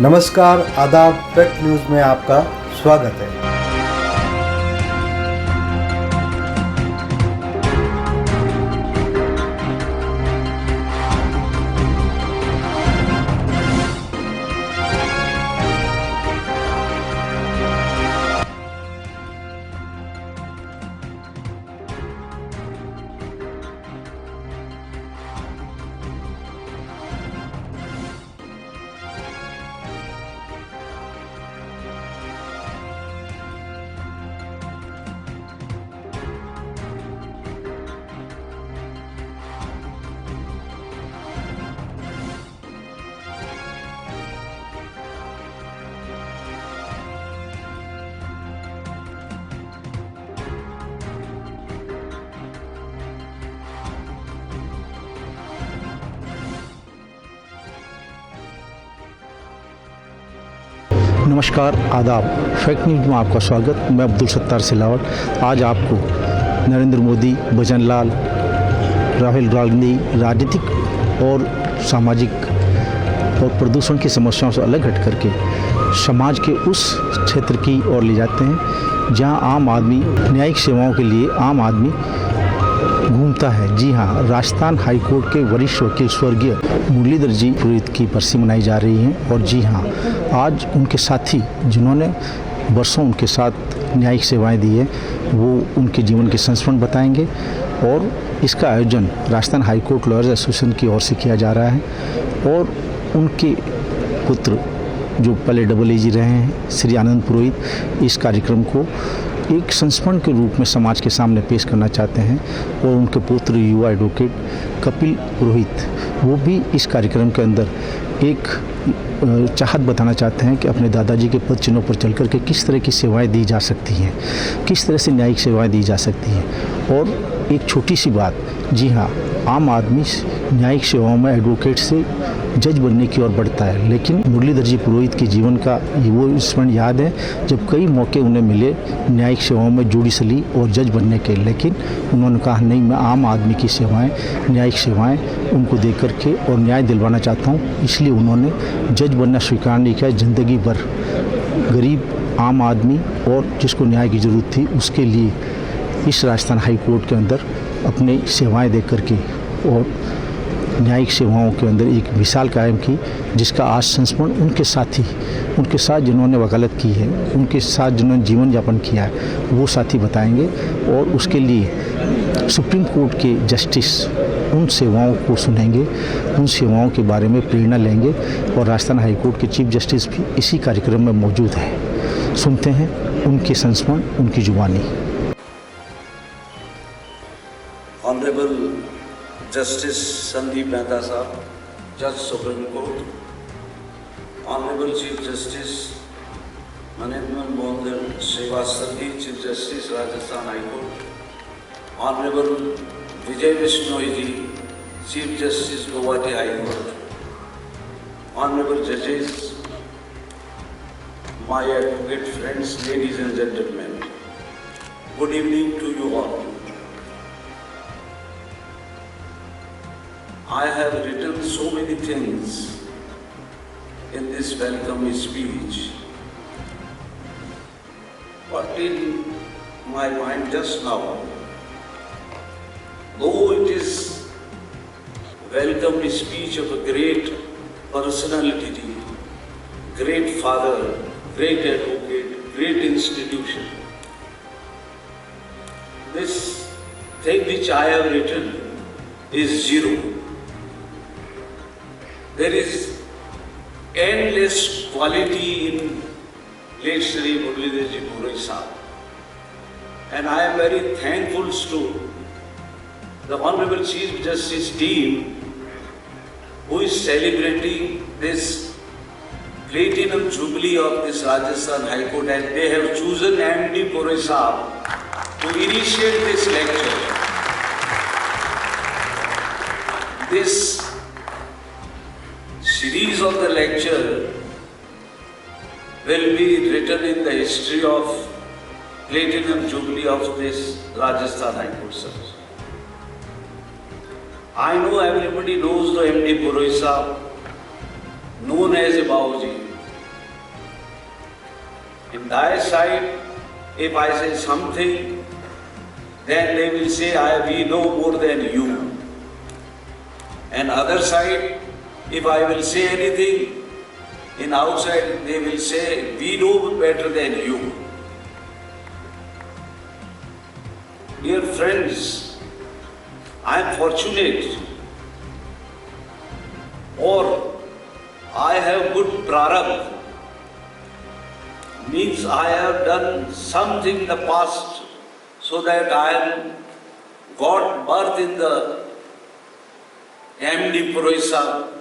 नमस्कार, आदाब। Fact news में आपका स्वागत है। नमस्कार, आदाब। फैक्ट न्यूज़ में आपका स्वागत। मैं अब्दुल सत्तार सिलावट आज आपको नरेंद्र मोदी, भजन लाल, राहुल गांधी राजनीतिक और सामाजिक और प्रदूषण की समस्याओं से अलग हट करके समाज के उस क्षेत्र की ओर ले जाते हैं जहां आम आदमी न्यायिक सेवाओं के लिए आम आदमी घूमता है। जी हाँ, राजस्थान हाई कोर्ट के वरिष्ठ वकील स्वर्गीय मुरलीधर जी पुरोहित की बरसी मनाई जा रही है। और जी हाँ, आज उनके साथी जिन्होंने वर्षों उनके साथ न्यायिक सेवाएं दी है वो उनके जीवन के संस्मरण बताएंगे। और इसका आयोजन Rajasthan high court lawyers association की ओर से किया जा रहा है। और उनके पुत्र जो पहले डबल एजी रहे हैं श्री आनंद पुरोहित इस कार्यक्रम को एक संस्मरण के रूप में समाज के सामने पेश करना चाहते हैं। और उनके पुत्र युवा एडवोकेट कपिल पुरोहित वो भी इस कार्यक्रम के अंदर एक चाहत बताना चाहते हैं कि अपने दादाजी के पद चिन्हों पर चल कर के किस तरह की सेवाएं दी जा सकती हैं, किस तरह से न्यायिक सेवाएं दी जा सकती हैं। और एक छोटी सी बात, जी हाँ, आम आदमी न्यायिक सेवाओं में एडवोकेट से जज बनने की ओर बढ़ता है, लेकिन मुरलीधर जी पुरोहित के जीवन का वो स्मरण याद है जब कई मौके उन्हें मिले न्यायिक सेवाओं में जुडिशली और जज बनने के, लेकिन उन्होंने कहा नहीं, मैं आम आदमी की सेवाएं, न्यायिक सेवाएं उनको दे करके और न्याय दिलवाना चाहता हूं। इसलिए उन्होंने जज बनना स्वीकार नहीं किया। ज़िंदगी भर गरीब आम आदमी और जिसको न्याय की ज़रूरत थी उसके लिए इस राजस्थान हाई कोर्ट के अंदर अपनी सेवाएं दे करके और न्यायिक सेवाओं के अंदर एक मिसाल कायम की, जिसका आज संस्मरण उनके साथी, उनके साथ जिन्होंने वकालत की है, उनके साथ जिन्होंने जीवन यापन किया है वो साथी बताएंगे। और उसके लिए सुप्रीम कोर्ट के जस्टिस उन सेवाओं को सुनेंगे, उन सेवाओं के बारे में प्रेरणा लेंगे। और राजस्थान हाई कोर्ट के चीफ जस्टिस भी इसी कार्यक्रम में मौजूद हैं। सुनते हैं उनके संस्मरण, उनकी जुबानी। Honourable Justice Sandeep Mehta Sahab, Judge Supreme Court, Honorable Chief Justice Manindran Mohan Srivastava, Chief Justice Rajasthan High Court, Honorable Vijay Bishnoi ji, Chief Justice Guwahati High Court, Honorable Judges, my advocate friends, ladies and gentlemen, good evening to you all. I have written so many things in this welcome speech, but in my mind just now, though it is welcome speech of a great personality, great father, great advocate, great institution, this thing which I have written is zero. There is endless quality in late Shri Muralidhar Ji Purohit Sahab, and I am very thankful to the Honorable Chief Justice team who is celebrating this Platinum Jubilee of this Rajasthan High Court, and they have chosen MD Purohit Sahab to initiate this lecture. This series of the lecture will be written in the history of Platinum Jubilee of this Rajasthan High Court service. I know everybody knows the MD Purohit Sahab, known as Babuji. In thy side, if I say something, then they will say, we know more than you. And other side, if I will say anything, in outside they will say, we know better than you. Dear friends, I am fortunate, or I have good prarabdha, means I have done something in the past so that I am got birth in the MD Purohit.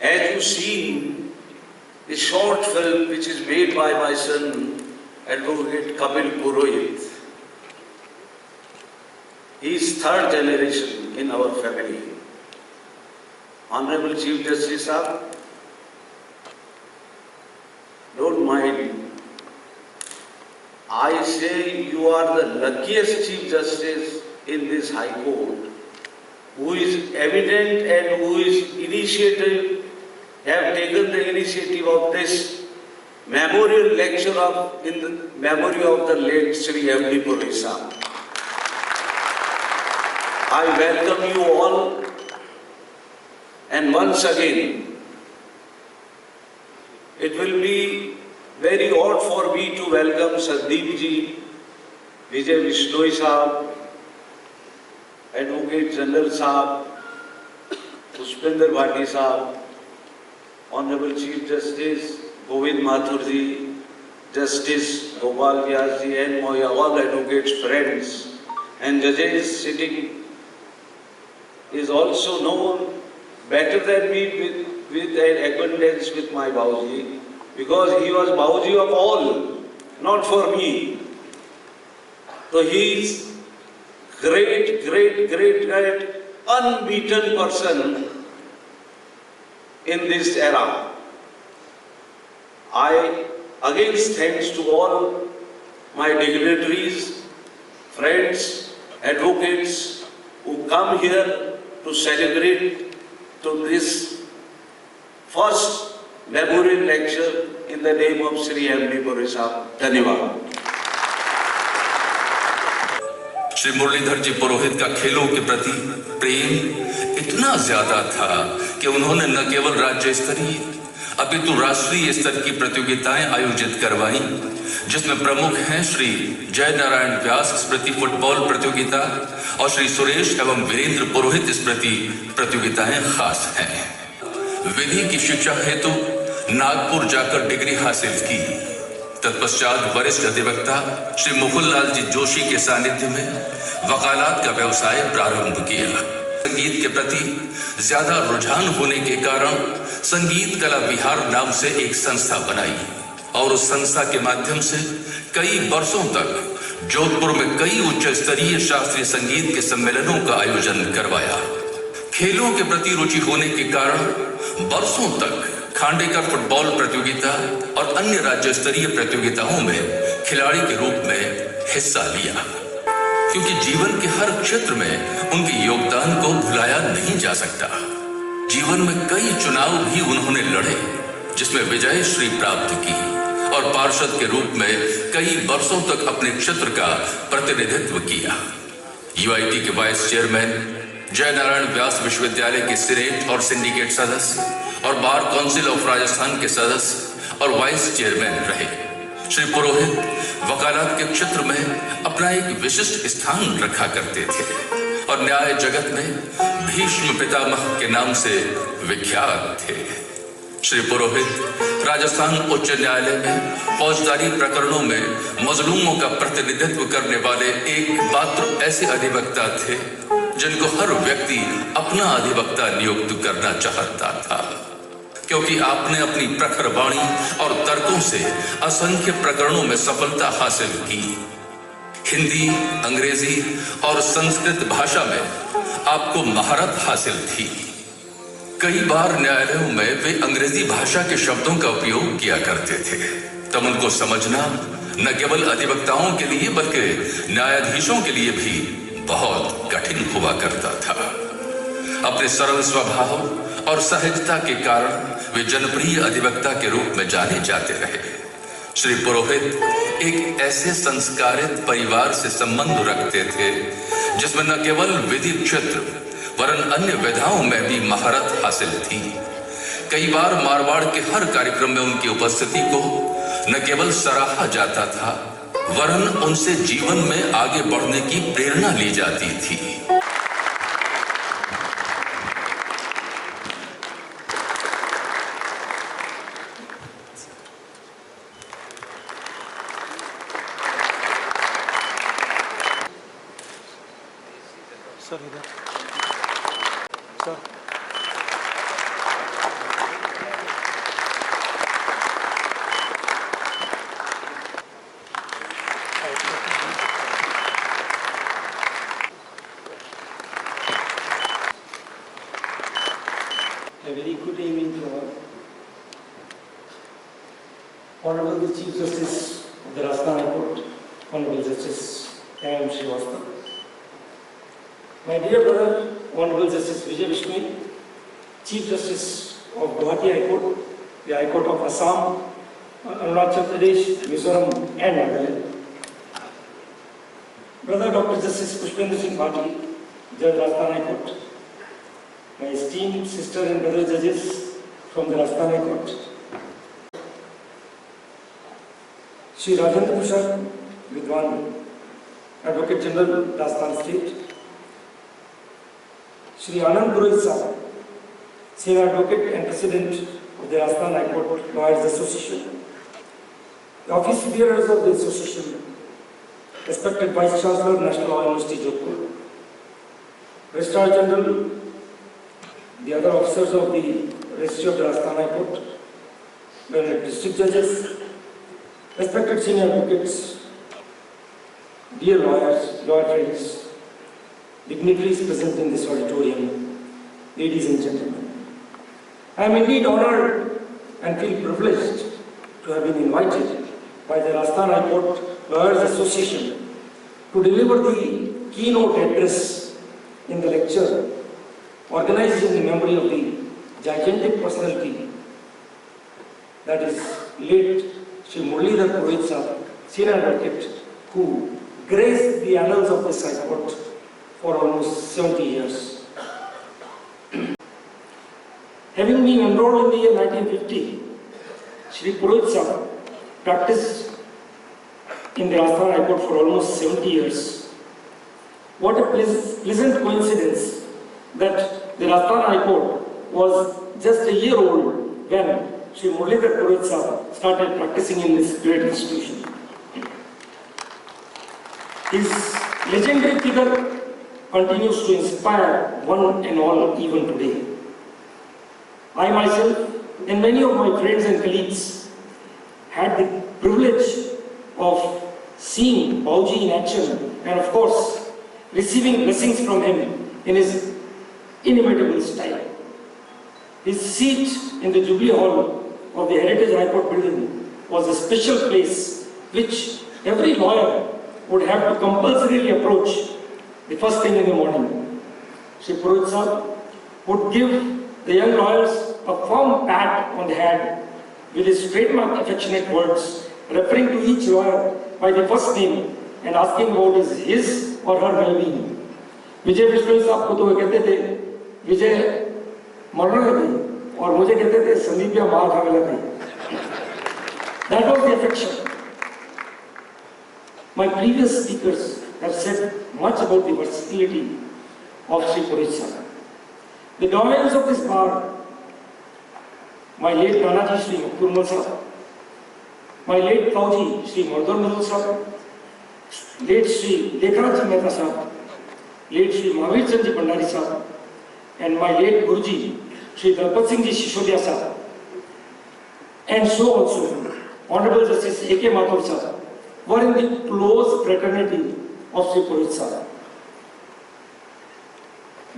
As you see, a short film which is made by my son, Advocate Kapil Purohit. He is third generation in our family. Honorable Chief Justice Sahab, don't mind. I say you are the luckiest Chief Justice in this High Court, who is evident and who is have taken the initiative of this memorial lecture in the memory of the late Sri M.D. Purohit Sahab. I welcome you all, and once again, it will be very odd for me to welcome Sandeep ji, Vijay Vishnoi Sahab, Advocate General Sahab, Pushpinder Bhati Sahab, Honorable Chief Justice Govind Mathur ji, Justice Gopal Vyas ji, and my all advocates friends and judges sitting is also known better than me with an acquaintance with my Bauji, because he was Bauji of all, not for me. So he is great, unbeaten person in this era. I again thanks to all my dignitaries, friends, advocates who come here to celebrate to this first memorial lecture in the name of Sri M.D. Purohit Sahab. Dhanyavad. Shri Muralidhar ji Purohit का खेलों के प्रति प्रेम इतना ज्यादा था कि उन्होंने न केवल राज्य स्तरीय अपितु राष्ट्रीय स्तर की प्रतियोगिताएं आयोजित करवाई, जिसमें प्रमुख हैं श्री जय नारायण व्यास स्मृति फुटबॉल प्रतियोगिता और श्री सुरेश एवं वीरेंद्र पुरोहित स्मृति प्रतियोगिताएं खास हैं। विधि की शिक्षा हेतु नागपुर जाकर डिग्री हासिल की। तत्पश्चात वरिष्ठ अधिवक्ता श्री मुकुल लाल जी जोशी के सानिध्य में वकालत का व्यवसाय प्रारंभ किया। संगीत के प्रति ज्यादा रुझान होने के कारण संगीत कला विहार नाम से एक संस्था बनाई और उस संस्था के माध्यम से कई वर्षों तक जोधपुर में कई उच्च स्तरीय शास्त्रीय संगीत के सम्मेलनों का आयोजन करवाया। खेलों के प्रति रुचि होने के कारण वर्षों तक खांडेकर फुटबॉल प्रतियोगिता और अन्य राज्य स्तरीय प्रतियोगिताओं में खिलाड़ी के रूप में हिस्सा लिया, क्योंकि जीवन के हर क्षेत्र में उनके योगदान को भुलाया नहीं जा सकता। जीवन में कई चुनाव भी उन्होंने लड़े, जिसमें विजय श्री प्राप्त की और पार्षद के रूप में कई वर्षों तक अपने क्षेत्र का प्रतिनिधित्व किया। यूआईटी के वाइस चेयरमैन, जय नारायण व्यास विश्वविद्यालय के सीनेट और सिंडिकेट सदस्य और बार काउंसिल ऑफ राजस्थान के सदस्य और वाइस चेयरमैन रहे। श्री पुरोहित वकालत के क्षेत्र में अपना एक विशिष्ट स्थान रखा करते थे और न्याय जगत में भीष्म पितामह के नाम से विख्यात थे। श्री पुरोहित राजस्थान उच्च न्यायालय में फौजदारी प्रकरणों में मजलूमों का प्रतिनिधित्व करने वाले एकमात्र ऐसे अधिवक्ता थे जिनको हर व्यक्ति अपना अधिवक्ता नियुक्त करना चाहता था, क्योंकि आपने अपनी प्रखर वाणी और तर्कों से असंख्य प्रकरणों में सफलता हासिल की। हिंदी, अंग्रेजी और संस्कृत भाषा में आपको महारत हासिल थी। कई बार न्यायालयों में वे अंग्रेजी भाषा के शब्दों का उपयोग किया करते थे, तब उनको समझना न केवल अधिवक्ताओं के लिए बल्कि न्यायाधीशों के लिए भी बहुत कठिन हुआ करता था। अपने सरल स्वभाव और सहजता के कारण वे जनप्रिय अधिवक्ता के रूप में जाने जाते रहे। श्री पुरोहित एक ऐसे संस्कारित परिवार से संबंध रखते थे जिसमें न केवल विधि क्षेत्र वरन अन्य विधाओं में भी महारत हासिल थी। कई बार मारवाड़ के हर कार्यक्रम में उनकी उपस्थिति को न केवल सराहा जाता था वरन उनसे जीवन में आगे बढ़ने की प्रेरणा ली जाती थी। A very good evening to all. Honorable the Chief Justice of the Rajasthan High Court, Honorable Justice M. Srivastava. My dear brother, Honorable Justice Vijay Vishnu, Chief Justice of Guwahati High Court, the High Court of Assam, Arunachal Pradesh, Mizoram and Nagaland. Brother Dr. Justice Pushpendra Singh Bhati, Judge Rajasthan High Court. My esteemed sister and brother judges from the Rajasthan High Court, Shri Rajendra Prasad Vidwan, Advocate General, Rajasthan State, Shri Anand Purohit Sahib, Senior Advocate and President of the Rajasthan High Court Lawyers Association, the office bearers of the association, respected Vice Chancellor, National Law University, Jodhpur, Registrar General, the other officers of the Registry of the Rajasthan High Court, learned district judges, respected senior advocates, dear lawyers, lawyer friends, dignitaries present in this auditorium, ladies and gentlemen. I am indeed honored and feel privileged to have been invited by the Rajasthan High Court Lawyers Association to deliver the keynote address in the lecture organized in the memory of the gigantic personality, that is late Shri Muralidhar Purohit Sahib, Senior Advocate, who graced the annals of this High Court for almost 70 years. Having been enrolled in the year 1950, Shri Purohit Sahib practiced in the Rajasthan High Court for almost 70 years. What a pleasant coincidence that the Rajasthan High Court was just a year old when Shri Muralidhar Purohit Sahib started practicing in this great institution. His legendary figure continues to inspire one and all even today. I myself and many of my friends and colleagues had the privilege of seeing Bauji in action and of course receiving blessings from him in his inimitable style. His seat in the Jubilee Hall of the Heritage High Court building was a special place which every lawyer would have to compulsorily approach the first thing in the morning. Shri Purohit Sahib would give the young lawyers a firm pat on the head with his trademark affectionate words, referring to each lawyer by the first name and asking about his or her well-being. विजय विश्नोई साहब को तो वे कहते थे विजय मरना गई और मुझे कहते थे संदीपिया मार खाने गई. That was the affection. My previous speakers have said much about the versatility of Shri Purohit Sahib. The domains of this bar, my late Nanaji Shri Mukturmal Sahib, my late Fauji Shri Mardar Mahal Sahib, late Shri Lekharaj Mehta Sahib, late Shri Mahavir Chandji Bhandari Sahib, and my late Guruji Shri Dalpat Singh Ji Shishodia Sahib, and so also Honorable Justice A.K. Mathur Sahib were in the close fraternity of Shri Purohit Sahib.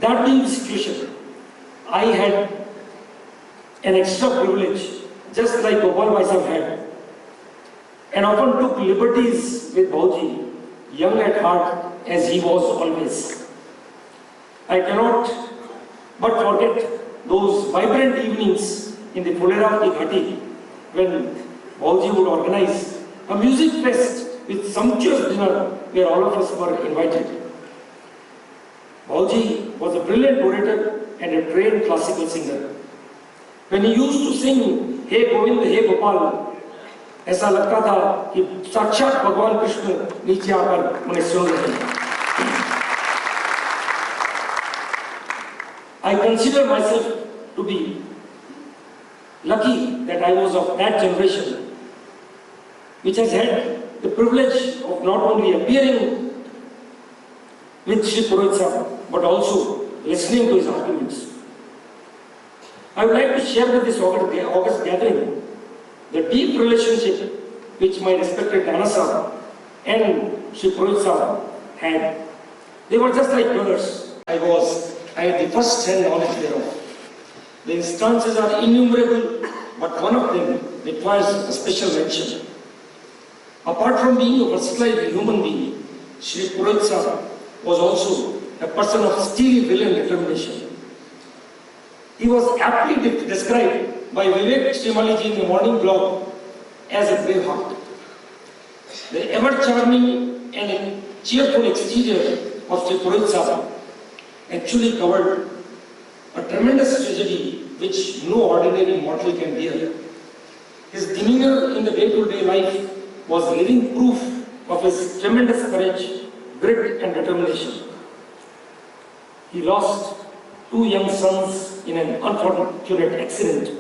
That being the situation, I had an extra privilege, just like Gopal Bhai Sahib had, and often took liberties with Bauji, young at heart as he was always. I cannot but forget those vibrant evenings in the Pholera ki Ghati when Bauji would organize a music fest with sumptuous dinner where all of us were invited. Bauji was a brilliant orator and a trained classical singer. When he used to sing Hey Govind, Hey Gopal, ऐसा लगता था कि साक्षात भगवान कृष्ण नीचे आकर उन्हें सुन रहे हैं. I consider myself to be lucky that I was of that generation which has had the privilege of not only appearing with Shri Purohit Sahib but also listening to his arguments. I would like to share with this August gathering the deep relationship which my respected Nana Sahib and Shri Purohit Sahib had. They were just like brothers. I had the first hand knowledge thereof. The instances are innumerable, but one of them requires a special mention. Apart from being a versatile human being, Shri Purohit Sahib was also a person of steely will and determination. He was aptly described by Vivek Shrimaliji in the morning blog as a brave heart. The ever-charming and cheerful exterior of Shri Purohit Sahib actually covered a tremendous tragedy which no ordinary mortal can bear. His demeanor in the day-to-day life was living proof of his tremendous courage, grit and determination. He lost 2 young sons in an unfortunate accident,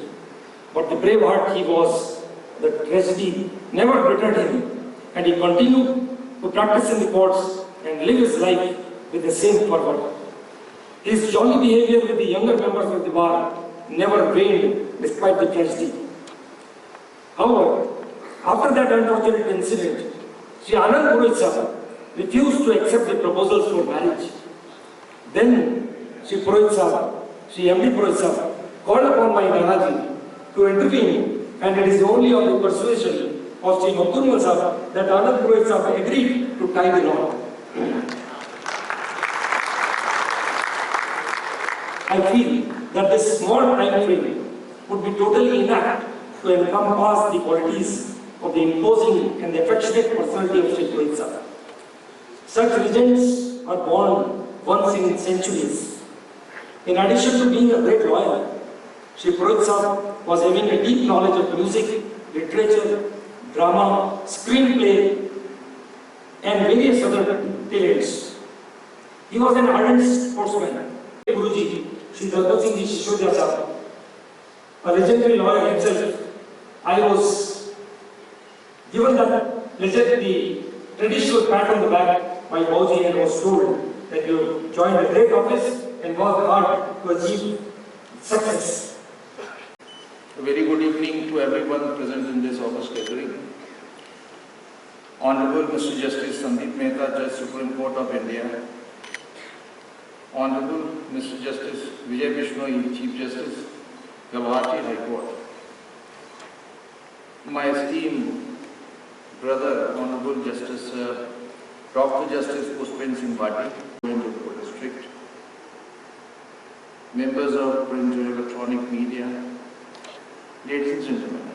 but the brave heart he was, the tragedy never deterred him, and he continued to practice in the courts and live his life with the same fervor. His jolly behavior with the younger members of the bar never waned despite the tragedy. However, after that unfortunate incident, Sri Anand Purohit Sahib refused to accept the proposals for marriage. Then Sri Purohit Sahib, Sri M.D. Purohit Sahib, called upon my Nanaji to intervene, and it is only on the persuasion of Sri Makkurmal Sahib that Anand Purohit Sahib agreed to tie the knot. I feel that this small time frame would be totally inapt to encompass the qualities of the imposing and the affectionate personality of Sri Purohit Sahib. Such legends are born once in centuries. In addition to being a great lawyer, Sri Purohit Sahib was having a deep knowledge of music, literature, drama, screenplay, and various other talents. He was an ardent sportsman. Guruji, Sri Dalpat Singh Ji Shishodya Sahib, a legendary lawyer himself, I was given the traditional pat on the back by Bauji and was told that you joined a great office and worked hard to achieve success. A very good evening to everyone present in this August gathering. Honorable Mr. Justice Sandeep Mehta, Judge Supreme Court of India. Honorable Mr. Justice Vijay Bishnoi, Chief Justice, Guwahati High Court. My esteemed brother, Honorable Justice Dr. Justice Pushpen Singh Bhati, Goindwal District. Members of print and electronic media, ladies and gentlemen.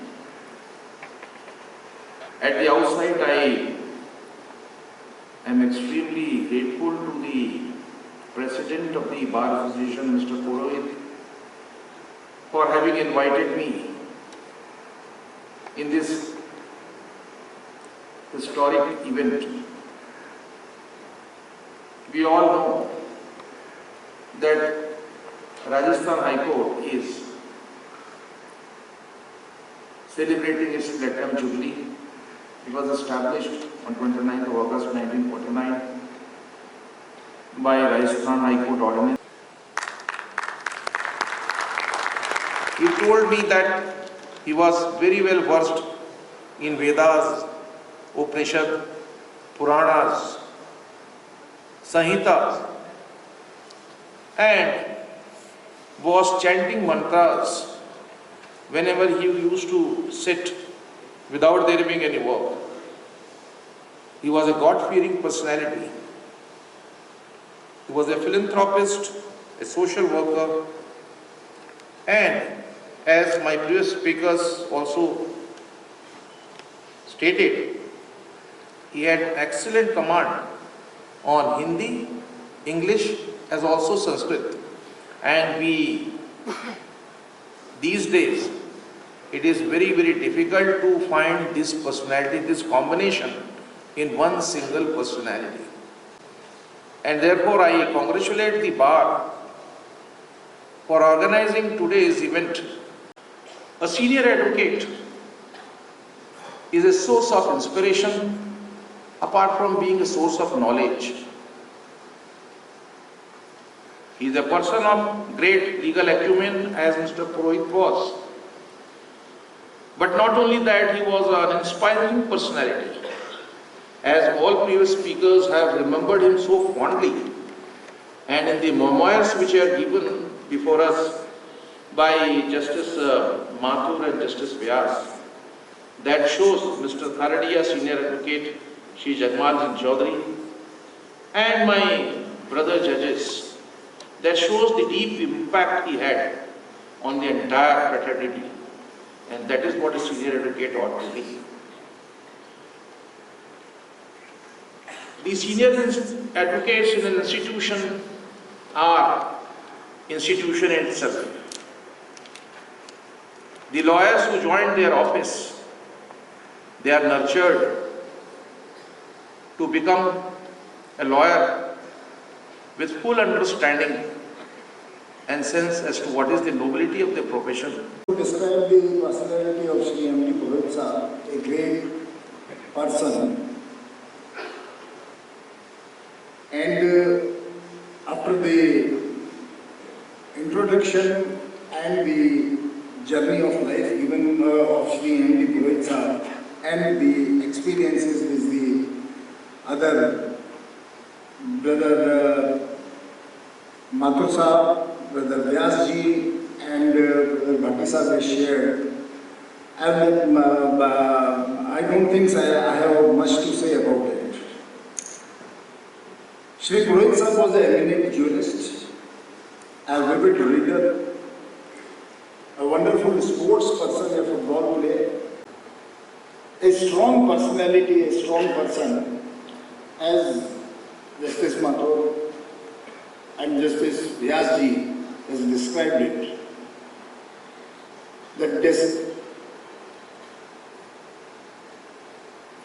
At the outset, I am extremely grateful to the President of the Bar Association, Mr. Purohit, for having invited me in this historic event. We all know that Rajasthan High Court is celebrating its Platinum Jubilee. It was established on 29th of August 1949 by Rajasthan High Court Ordinance. He told me that he was very well versed in Vedas, Upanishad, Puranas, Sanhitas, and was chanting mantras whenever he used to sit without there being any work. He was a God-fearing personality. He was a philanthropist a social worker, and as my previous speakers also stated, he had excellent command on Hindi, English as also Sanskrit. And these days, it is very, very difficult to find this personality, this combination in one single personality. And therefore, I congratulate the bar for organizing today's event. A senior advocate is a source of inspiration apart from being a source of knowledge. He is a person of great legal acumen, as Mr. Purohit was. But not only that, he was an inspiring personality, as all previous speakers have remembered him so fondly. And in the memoirs which are given before us by Justice Mathur and Justice Vyas, that shows Mr. Tharadia, Senior Advocate, Shri Jagmal Chaudhary, and my brother judges, that shows the deep impact he had on the entire fraternity. And that is what a senior advocate ought to be. The senior advocates in an institution are institution itself. The lawyers who join their office, they are nurtured to become a lawyer with full understanding and sense as to what is the nobility of the profession. To describe the personality of Shri M.D. Purohit Sahab, a great person, and after the introduction and the journey of life given of Shri M.D. Purohit Sahab and the experiences with the other brother Mathur Sahab, brother Vyas ji, and brother Bhatti Sahab has shared, I don't think I have much to say about it. Shri Purohit Sahab was an eminent jurist, a vivid reader, a wonderful sports person, a football player, a strong personality, a strong person, as Justice Mathur and Justice Vyas ji has described it. That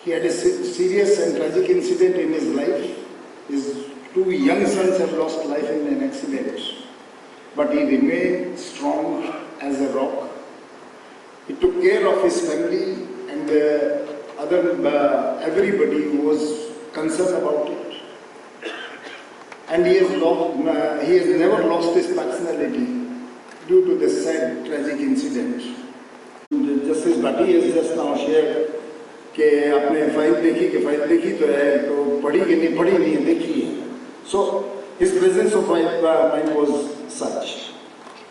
he had a serious and tragic incident in his life. His two young sons have lost life in an accident, but he remained strong as a rock. He took care of his family and everybody who was concerned about it. And he has never lost his personality due to the sad, tragic incident. Justice Bhatti has just now shared कि आपने file देखी तो है तो पढ़ी कि नहीं पढ़ी नहीं देखी है. So his presence of mind was such.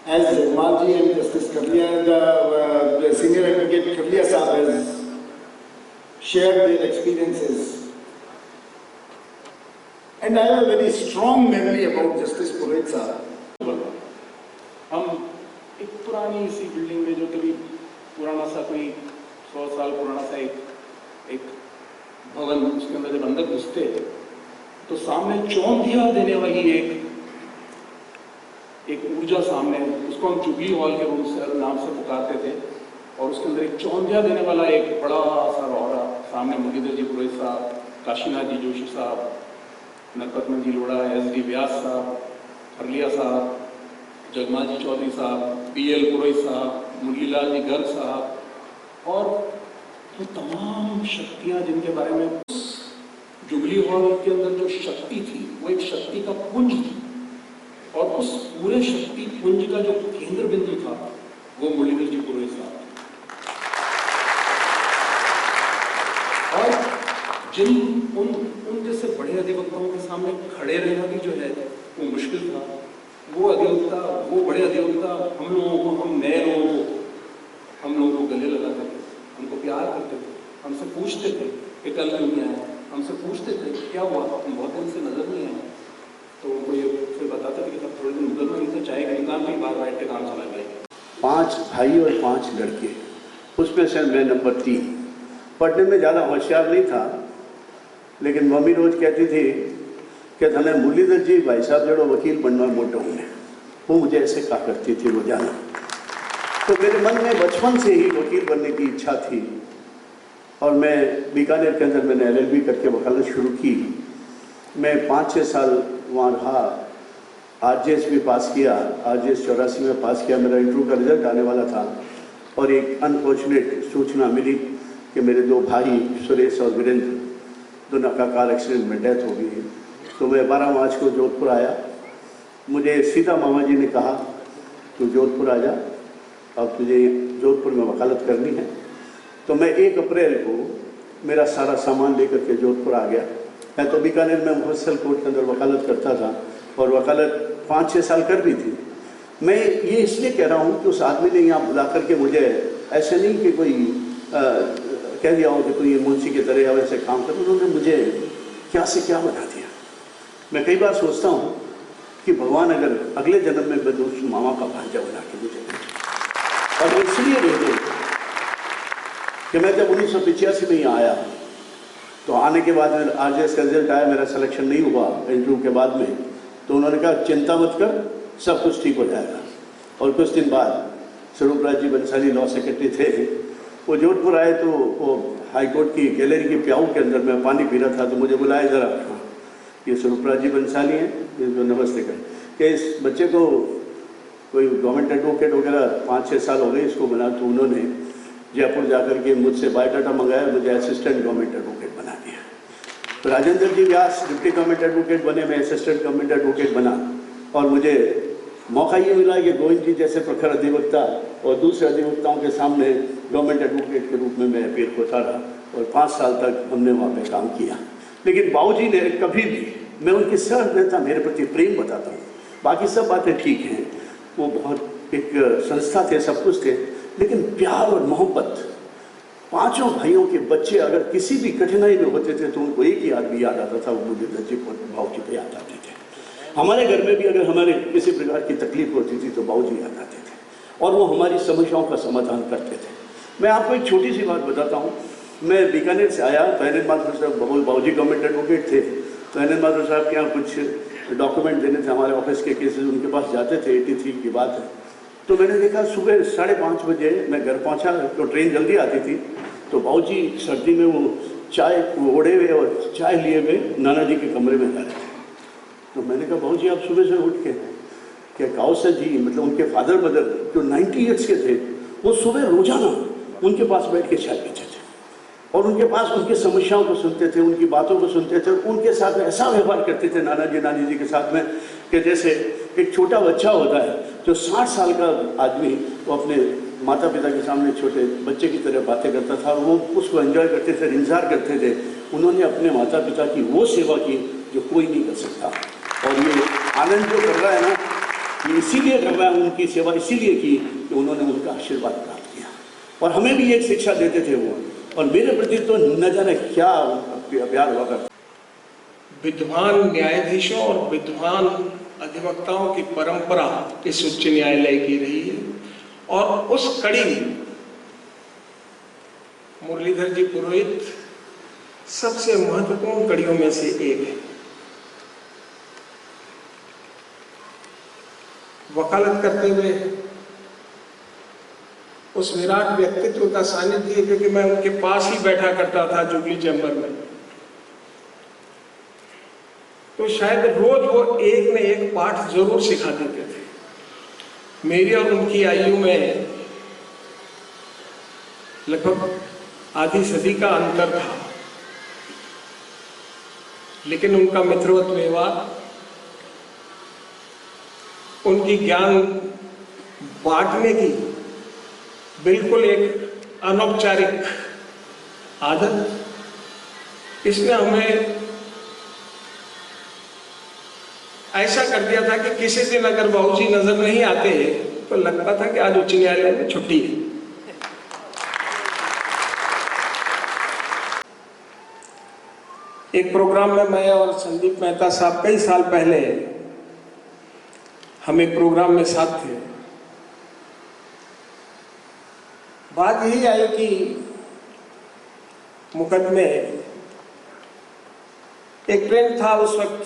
As Jagmal and Justice Kalia, the senior advocate Kalia Sahab has shared their experiences. And I have a very strong memory about Justice Purohit Sahab. हम एक पुरानी सी building में जो कभी पुराना सा कोई 100 साल पुराना सा एक भवन, उसके अंदर जब अंदर घुसते तो सामने चौंधिया देने वाली एक ऊर्जा सामने, उसको हम जुबली हॉल के रूम से नाम से पुकारते थे, और उसके अंदर एक चौंधिया देने वाला एक बड़ा सा रौरा सामने मुरलीधर जी पुरोहित साहब, काशीनाथ जी जोशी साहब, नरपतमल जी लोढ़ा, एस डी व्यास साहब, हरलिया साहब, जगमाल जी चौधरी साहब, पीएल पुरोहित साहब, मुरलीलाल जी गर्ग साहब, और वो तमाम शक्तियाँ जिनके बारे में जुबली हॉल के अंदर जो शक्ति थी वो एक शक्ति का पुंज थी, और उस पूरे शक्ति पुंज का जो केंद्र बिंदु था वो मुरलीधर जी पुरोहित साहब। और जिन उन जैसे बड़े अधिवक्ताओं के सामने खड़े रहना भी जो है वो मुश्किल था। वो अधिवक्ता, वो बड़े अधिवक्ता हम लोगों को, हम नए लोगों को गले लगाते थे, हमको प्यार करते थे, हमसे पूछते थे कि कल क्यों नहीं आए, हमसे पूछते थे क्या हुआ, हम बहुत दिन से नजर नहीं आए, तो उनको ये फिर बताते थे कि तब थोड़े दिन उधर में 5 भाई और 5 लड़के, उसमें से मैं नंबर 3। पढ़ने में ज़्यादा होशियार नहीं था, लेकिन मम्मी रोज़ कहती थी कि थाने मुरलीधर जी भाई साहब जड़ो वकील बनना मोटो होने, वो मुझे ऐसे कहा करती थी रोजाना। तो मेरे मन में बचपन से ही वकील बनने की इच्छा थी और मैं बीकानेर के अंदर मैंने LLB करके वकालत शुरू की। मैं 5-6 साल वहाँ रहा, RJS भी पास किया, RJS 84 में पास किया। मेरा इंटरव्यू का रिजल्ट आने वाला था और एक अनफॉर्चुनेट सूचना मिली कि मेरे 2 भाई सुरेश और वीरेंद्र दोनों का कार एक्सीडेंट में डेथ हो गई। तो मैं 12 मार्च को जोधपुर आया। मुझे सीता मामा जी ने कहा तू जोधपुर आ जा, अब तुझे जोधपुर में वकालत करनी है। तो मैं 1 अप्रैल को मेरा सारा सामान लेकर के जोधपुर आ गया। मैं तो बीकानेर में मुफस्सल कोर्ट के अंदर वकालत करता था और वकालत 5-6 साल कर भी थी। मैं ये इसलिए कह रहा हूँ कि उस आदमी ने यहाँ बुला करके मुझे ऐसे नहीं कि कोई कह दिया हो कि कोई मुंशी की तरह वैसे काम कर, उन्होंने मुझे क्या से क्या बना दिया। मैं कई बार सोचता हूँ कि भगवान अगर अगले जन्म में बदूस मामा का भांजा बना के मुझे, और इसलिए भेजे कि मैं जब 1985 में यहाँ आया तो आने के बाद में RJS का रिजल्ट आया, मेरा सिलेक्शन नहीं हुआ इंटरव्यू के बाद में। तो उन्होंने कहा चिंता मत कर, सब कुछ ठीक हो जाएगा। और कुछ दिन बाद स्वरूप राज जी बंसाली लॉ सेक्रेटरी थे, वो जोधपुर आए तो वो हाई कोर्ट की गैलरी की प्याऊ के अंदर मैं पानी पी रहा था, तो मुझे बुलाया ज़रा, ये स्वरूप राज जी बंसाली हैं, इनको नमस्ते कर कि इस बच्चे को कोई गवर्नमेंट एडवोकेट वगैरह 5-6 साल हो गए इसको बना। तो उन्होंने जयपुर जाकर के मुझसे बायोडाटा मंगाया, मुझे असिस्टेंट गवर्नमेंट एडवोकेट बना दिया। तो राजेंद्र जी व्यास डिप्टी गवर्नमेंट एडवोकेट बने, मैं असिस्टेंट गवर्नमेंट एडवोकेट बना। और मुझे मौका ये मिला कि गोविंद जी जैसे प्रखर अधिवक्ता और दूसरे अधिवक्ताओं के सामने गवर्नमेंट एडवोकेट के रूप में मैं अपील होता रहा और 5 साल तक हमने वहाँ पे काम किया। लेकिन बाबूजी ने कभी भी, मैं उनके सहृदयता मेरे प्रति प्रेम बताता हूँ, बाकी सब बातें ठीक हैं, वो बहुत एक संस्था थे, सब कुछ थे, लेकिन प्यार और मोहब्बत। 5 भाइयों के बच्चे अगर किसी भी कठिनाई में होते थे तो उनको एक ही आदमी याद आता था, वो मुझे जी को बाबूजी पे याद आते थे। हमारे घर में भी अगर हमारे किसी प्रकार की तकलीफ होती थी तो बाबूजी याद आते थे और वो हमारी समस्याओं का समाधान करते थे। मैं आपको एक छोटी सी बात बताता हूँ। मैं बीकानेर से आया तो NN माथुर साहब, बाबूजी गवर्नमेंट एडवोकेट थे, तो NN माथुर साहब के यहाँ कुछ डॉक्यूमेंट देने थे, हमारे ऑफिस के केसेस उनके पास जाते थे, 83 की बात है। तो मैंने देखा सुबह 5:30 बजे मैं घर पहुँचा तो ट्रेन जल्दी आती थी, तो बाबूजी सर्दी में वो चाय ओढ़े हुए और चाय लिए हुए नाना जी के कमरे में जा रहे थे। तो मैंने कहा बाबूजी आप सुबह से उठ के क्या काउसा जी, मतलब उनके फादर मदर जो 90 ईयर्स के थे, वो सुबह रोजाना उनके पास बैठ के चाय पीते थे और उनके पास उनकी समस्याओं को सुनते थे, उनकी बातों को सुनते थे, उनके साथ में ऐसा व्यवहार करते थे नाना जी नानी जी के साथ में कि जैसे एक छोटा बच्चा होता है जो 60 साल का आदमी वो अपने माता पिता के सामने छोटे बच्चे की तरह बातें करता था, वो उसको एंजॉय करते थे, इंतजार करते थे। उन्होंने अपने माता पिता की वो सेवा की जो कोई नहीं कर सकता। और ये आनंद जो कर रहा है ना, ये इसीलिए कर रहा है, उनकी सेवा इसीलिए की कि उन्होंने उनका आशीर्वाद प्राप्त किया और हमें भी एक शिक्षा देते थे वो, और मेरे प्रति तो न जाने क्या उनका प्यार हुआ करता। विद्वान न्यायाधीशों और विद्वान अधिवक्ताओं की परंपरा इस उच्च न्यायालय की रही है और उस कड़ी में मुरलीधर जी पुरोहित सबसे महत्वपूर्ण कड़ियों में से एक है। वकालत करते हुए उस विराट व्यक्तित्व का सानिध्य, क्योंकि मैं उनके पास ही बैठा करता था जुबली चैम्बर में, तो शायद रोज वो एक न एक पाठ जरूर सिखा देते थे। मेरी और उनकी आयु में लगभग आधी सदी का अंतर था, लेकिन उनका मित्रवत व्यवहार, उनकी ज्ञान बांटने की बिल्कुल एक अनौपचारिक आदत, इसने हमें ऐसा कर दिया था कि किसी दिन अगर बाबूजी नजर नहीं आते तो लगता था कि आज उच्च न्यायालय में छुट्टी है। एक प्रोग्राम में मैं और संदीप मेहता साहब कई साल पहले हम एक प्रोग्राम में साथ थे, बात यही आई कि मुकदमे एक ट्रेंड था उस वक्त,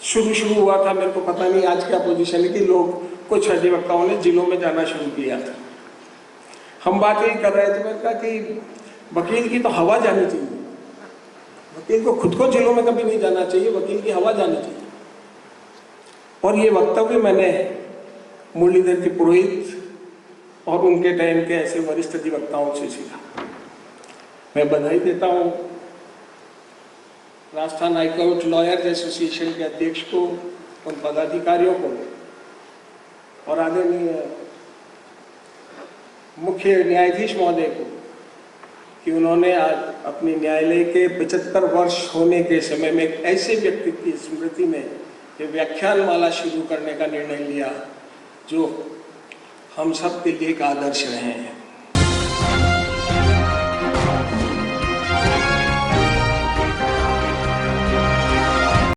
शुरू हुआ था, मेरे को पता नहीं आज क्या पोजीशन है, कि लोग कुछ अधिवक्ताओं ने जिलों में जाना शुरू किया था। हम बात यही कर रहे थे, मैंने कहा कि वकील की तो हवा जानी चाहिए, वकील को खुद को जिलों में कभी नहीं जाना चाहिए, वकील की हवा जानी चाहिए। और ये वक्तव्य मैंने मुरलीधर जी पुरोहित और उनके टाइम के ऐसे वरिष्ठ अधिवक्ताओं से सीखा। मैं बधाई देता हूँ राजस्थान हाईकोर्ट लॉयर्स एसोसिएशन के अध्यक्ष को, उन पदाधिकारियों को और आदरणीय मुख्य न्यायाधीश महोदय को कि उन्होंने आज अपने न्यायालय के 75 वर्ष होने के समय में एक ऐसे व्यक्ति की स्मृति में ये व्याख्यानमाला शुरू करने का निर्णय लिया जो हम सब के लिए एक आदर्श रहे हैं।